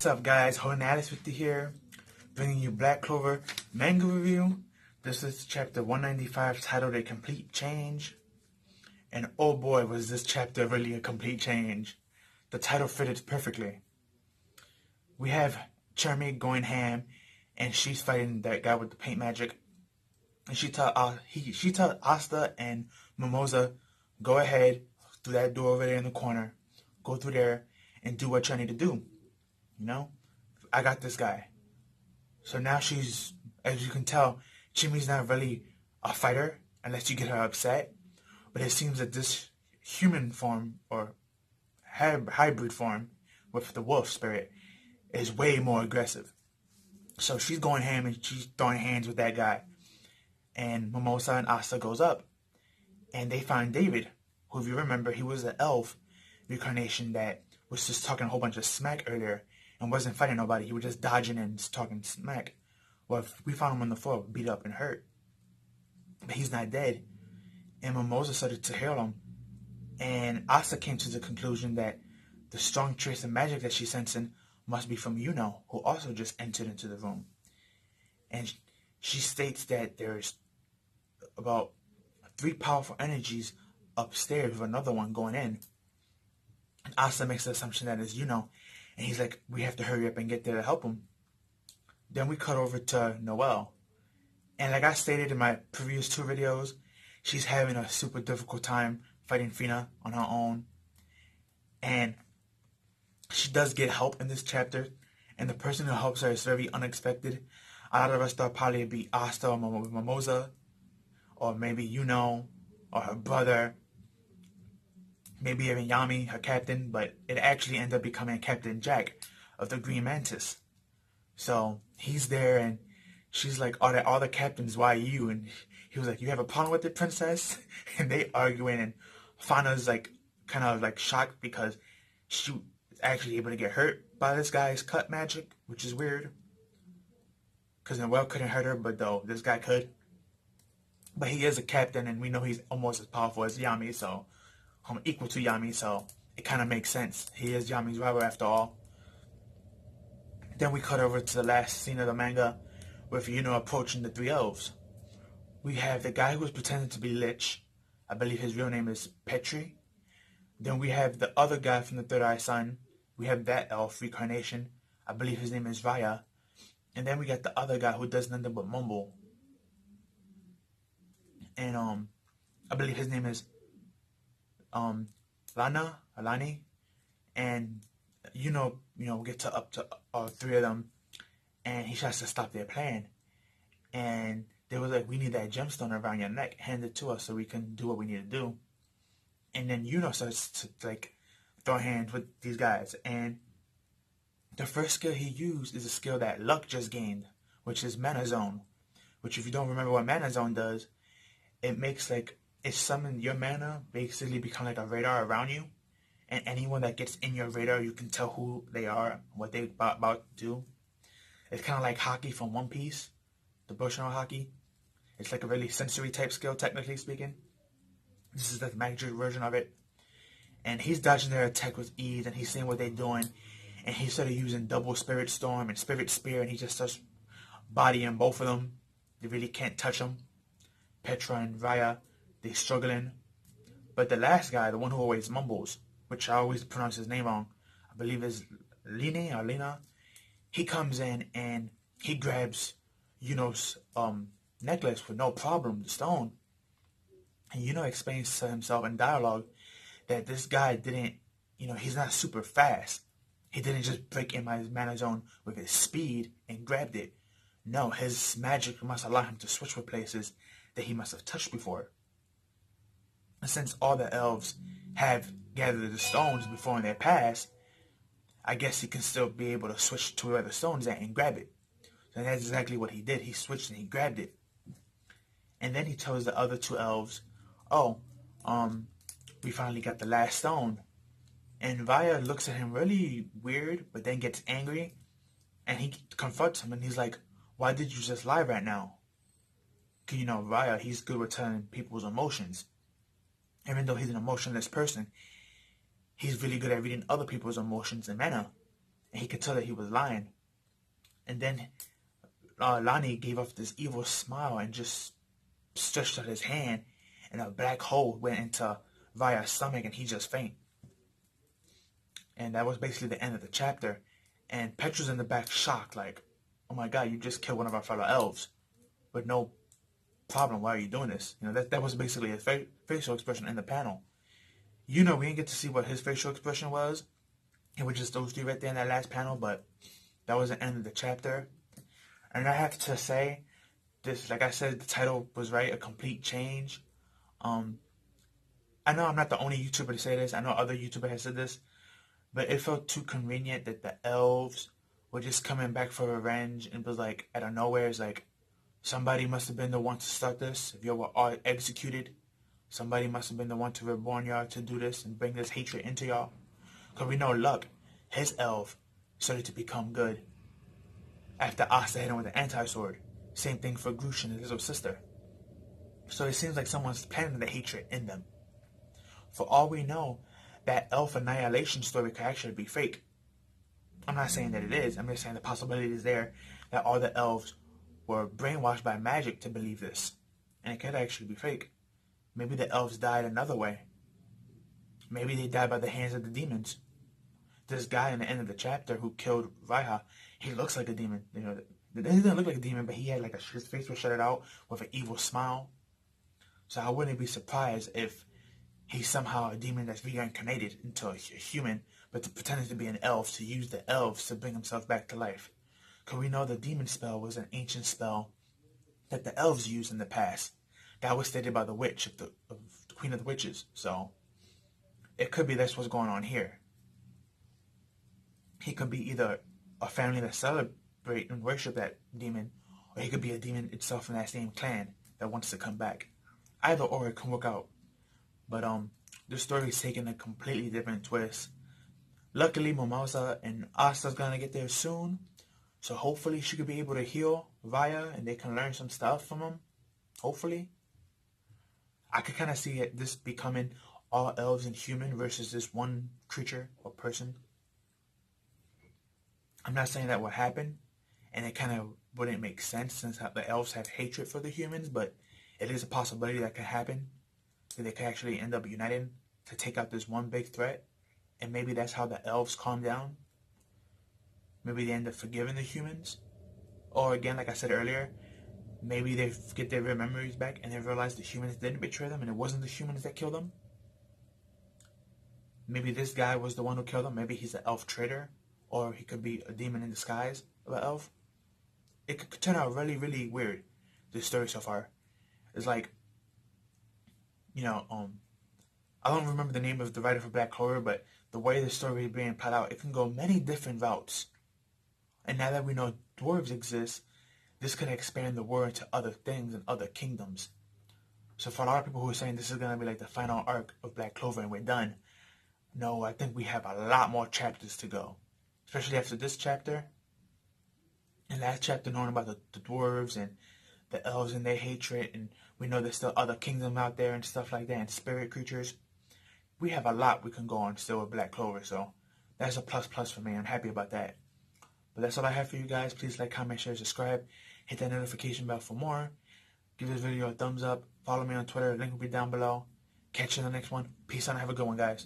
up, guys? Alice with you here, bringing you Black Clover manga review. This is chapter 195, titled A Complete Change. And oh boy, was this chapter really a complete change. The title fitted perfectly. We have Chermi going ham, and she's fighting that guy with the paint magic. And she tell Asta and Mimosa, go ahead through that door over there in the corner. Go through there and do what you need to do. You know, I got this guy. So now she's, as you can tell, Chimi's not really a fighter unless you get her upset. But it seems that this human form, or hybrid form with the wolf spirit, is way more aggressive. So she's going ham and she's throwing hands with that guy. And Mimosa and Asta goes up. And they find David, who, if you remember, he was an elf reincarnation that was just talking a whole bunch of smack earlier and wasn't fighting nobody. He was just dodging and just talking smack. Well, we found him on the floor, beat up and hurt. But he's not dead. And Mimosa started to heal him. And Asta came to the conclusion that the strong trace of magic that she's sensing must be from Yuno, who also just entered into the room. And she states that there's about 3 powerful energies upstairs with another one going in. And Asta makes the assumption that it's Yuno. And he's like, we have to hurry up and get there to help him. Then we cut over to Noelle. And like I stated in my previous 2 videos, she's having a super difficult time fighting Fina on her own. And she does get help in this chapter. And the person who helps her is very unexpected. A lot of us thought probably it'd be Asta or Mimosa. Or maybe Yuno or her brother. Maybe even Yami, her captain. But it actually ended up becoming Captain Jack of the Green Mantis. So he's there and she's like, are there other captains? Why you? And he was like, you have a problem with it, princess? And they arguing, and Fana's like kind of like shocked because she was actually able to get hurt by this guy's cut magic, which is weird. Because Noelle couldn't hurt her, but though this guy could. But he is a captain, and we know he's almost as powerful as Yami, so equal to Yami, so it kind of makes sense. He is Yami's rival after all. Then we cut over to the last scene of the manga with Yuno approaching the 3 elves. We have the guy who was pretending to be Lich. I believe his real name is Petri. Then we have the other guy from the Third Eye Sun. We have that elf reincarnation. I believe his name is Raya. And then we got the other guy who does nothing but mumble. And I believe his name is Lani. And we'll get to up to all 3 of them, and he tries to stop their plan. And they were like, we need that gemstone around your neck, hand it to us so we can do what we need to do. And then Yuno starts to like throw hands with these guys, and the first skill he used is a skill that Luck just gained, which is Mana Zone. Which, if you don't remember what Mana Zone does, it makes like it summons your mana basically become like a radar around you. And anyone that gets in your radar, you can tell who they are, what they're about to do. It's kind of like hockey from One Piece, the Bushido hockey. It's like a really sensory type skill, technically speaking. This is the magic version of it. And he's dodging their attack with ease, and he's seeing what they're doing. And he started using double Spirit Storm and Spirit Spear, and he just starts bodying both of them. They really can't touch him. Petra and Raya, they're struggling. But the last guy, the one who always mumbles, which I always pronounce his name wrong, I believe is Line or Lena. He comes in and he grabs Yuno's necklace with no problem, the stone. And Yuno explains to himself in dialogue that this guy didn't, he's not super fast. He didn't just break in my mana zone with his speed and grabbed it. No, his magic must allow him to switch with places that he must have touched before. And since all the elves have gathered the stones before in their past, I guess he can still be able to switch to where the stone's at and grab it. So that's exactly what he did. He switched and he grabbed it. And then he tells the other 2 elves, we finally got the last stone. And Raya looks at him really weird, but then gets angry. And he confronts him and he's like, why did you just lie right now? Because, Raya, he's good with telling people's emotions. Even though he's an emotionless person, he's really good at reading other people's emotions and mana. and he could tell that he was lying. And then Lonnie gave off this evil smile and just stretched out his hand, and a black hole went into Vaya's stomach, and he just fainted. And that was basically the end of the chapter. And Petra's in the back shocked, like, oh my god, you just killed one of our fellow elves with no problem. Why are you doing this? You know, that was basically his facial expression in the panel. You know, we didn't get to see what his facial expression was. It was just those three right there in that last panel, but that was the end of the chapter. And I have to say, this, like I said, the title was right, A Complete Change. I know I'm not the only YouTuber to say this. I know other YouTubers have said this. But it felt too convenient that the elves were just coming back for revenge, and it was like, out of nowhere, it's like, somebody must have been the one to start this. If you were all executed, somebody must have been the one to reborn y'all to do this and bring this hatred into y'all. Because we know Luck, his elf, started to become good after Asta hit him with the anti-sword. Same thing for Grushin and his little sister. So it seems like someone's planting the hatred in them. For all we know, that elf annihilation story could actually be fake. I'm not saying that it is. I'm just saying the possibility is there that all the elves were brainwashed by magic to believe this. And it could actually be fake. Maybe the elves died another way. Maybe they died by the hands of the demons. This guy in the end of the chapter who killed Raiha, he looks like a demon. You know, he doesn't look like a demon, but he had like his face was shuttered out with an evil smile. So I wouldn't be surprised if he's somehow a demon that's reincarnated into a human, but pretending to be an elf to use the elves to bring himself back to life. Because we know the demon spell was an ancient spell that the elves used in the past. That was stated by the witch, of the Queen of the Witches. So it could be that's what's going on here. He could be either a family that celebrate and worship that demon, or he could be a demon itself from that same clan that wants to come back. Either or, it can work out. But the story's taking a completely different twist. Luckily, Momasa and Asta's gonna get there soon, so hopefully she could be able to heal Vaya, and they can learn some stuff from him. Hopefully, I could kind of see this becoming all elves and human versus this one creature or person. I'm not saying that would happen, and it kind of wouldn't make sense since the elves have hatred for the humans, but it is a possibility that could happen. That they could actually end up uniting to take out this one big threat, and maybe that's how the elves calm down. Maybe they end up forgiving the humans, or again, like I said earlier, maybe they get their real memories back and they realize the humans didn't betray them and it wasn't the humans that killed them. Maybe this guy was the one who killed them. Maybe he's an elf traitor, or he could be a demon in disguise of an elf. It could turn out really, really weird, this story so far. It's like, you know, I don't remember the name of the writer for Black Clover, but the way the story is being played out, it can go many different routes. And now that we know dwarves exist, this could expand the world to other things and other kingdoms. So for a lot of people who are saying this is going to be like the final arc of Black Clover and we're done, no, I think we have a lot more chapters to go. Especially after this chapter. And last chapter knowing about the dwarves and the elves and their hatred, and we know there's still other kingdoms out there and stuff like that, and spirit creatures. We have a lot we can go on still with Black Clover, so that's a plus for me. I'm happy about that. But that's all I have for you guys. Please like, comment, share, subscribe. Hit that notification bell for more. Give this video a thumbs up. Follow me on Twitter. The link will be down below. Catch you in the next one. Peace out and have a good one, guys.